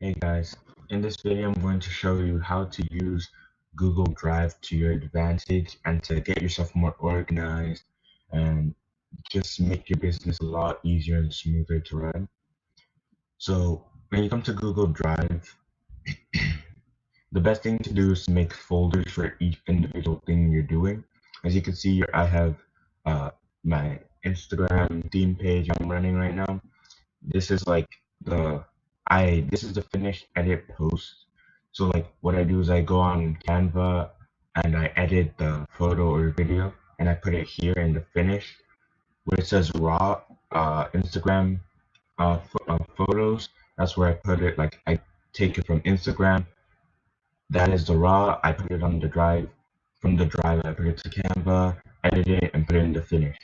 Hey guys, in this video I'm going to show you how to use Google Drive to your advantage and to get yourself more organized and just make your business a lot easier and smoother to run. So when you come to Google Drive, the best thing to do is to make folders for each individual thing you're doing. As you can see here, I have uh, my Instagram theme page I'm running right now. This is like this is the finished edit post. So like what I do is I go on Canva and I edit the photo or video and I put it here in the finish where it says raw Instagram photos. That's where I put it. Like I take it from Instagram. That is the raw. I put it on the drive. From the drive, I put it to Canva, edit it, and put it in the finish.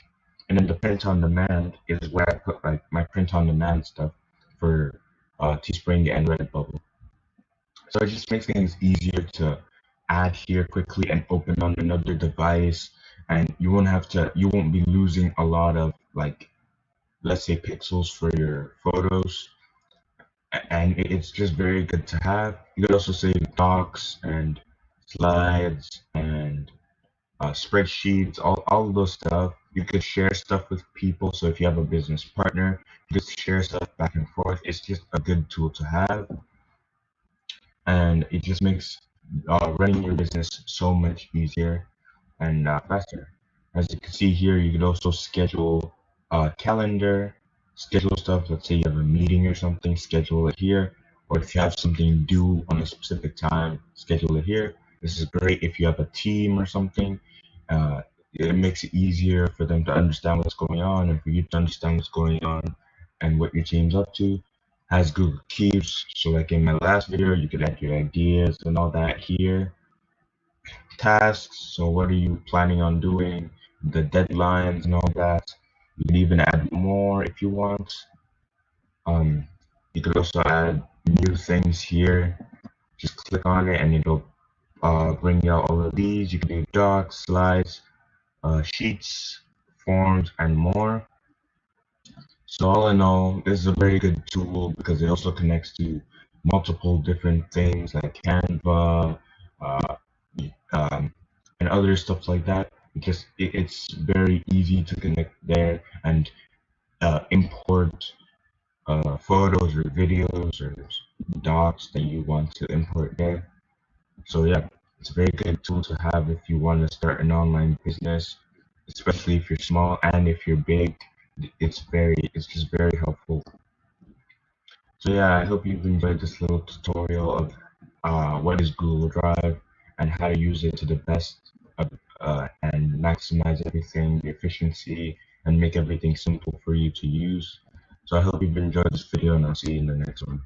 And then the print on demand is where I put like my print on demand stuff for Teespring and Redbubble. So it just makes things easier to add here quickly and open on another device, and you won't be losing a lot of like, let's say, pixels for your photos. And it's just very good to have. You could also save docs and slides and spreadsheets, all of those stuff. You could share stuff with people. So if you have a business partner, you could share stuff back and forth. It's just a good tool to have, and it just makes running your business so much easier and faster. As you can see here, you could also schedule a calendar, schedule stuff. Let's say you have a meeting or something, schedule it here. Or if you have something due on a specific time, schedule it here. This is great if you have a team or something. It makes it easier for them to understand what's going on and for you to understand what's going on and what your team's up to. Has Google Keeps, so like in my last video, you could add your ideas and all that here. Tasks, so what are you planning on doing, the deadlines and all that. You can even add more if you want. Um, you could also add new things here. Just click on it and it'll bring out all of these. You can do docs, slides, sheets, forms, and more. So all in all, this is a very good tool because it also connects to multiple different things like Canva, uh, and other stuff like that. It's very easy to connect there and import photos or videos or docs that you want to import there. So yeah, it's a very good tool to have if you want to start an online business, especially if you're small, and if you're big. It's just very helpful. So yeah, I hope you've enjoyed this little tutorial of what is Google Drive and how to use it to the best and maximize everything, the efficiency, and make everything simple for you to use. So I hope you've enjoyed this video, and I'll see you in the next one.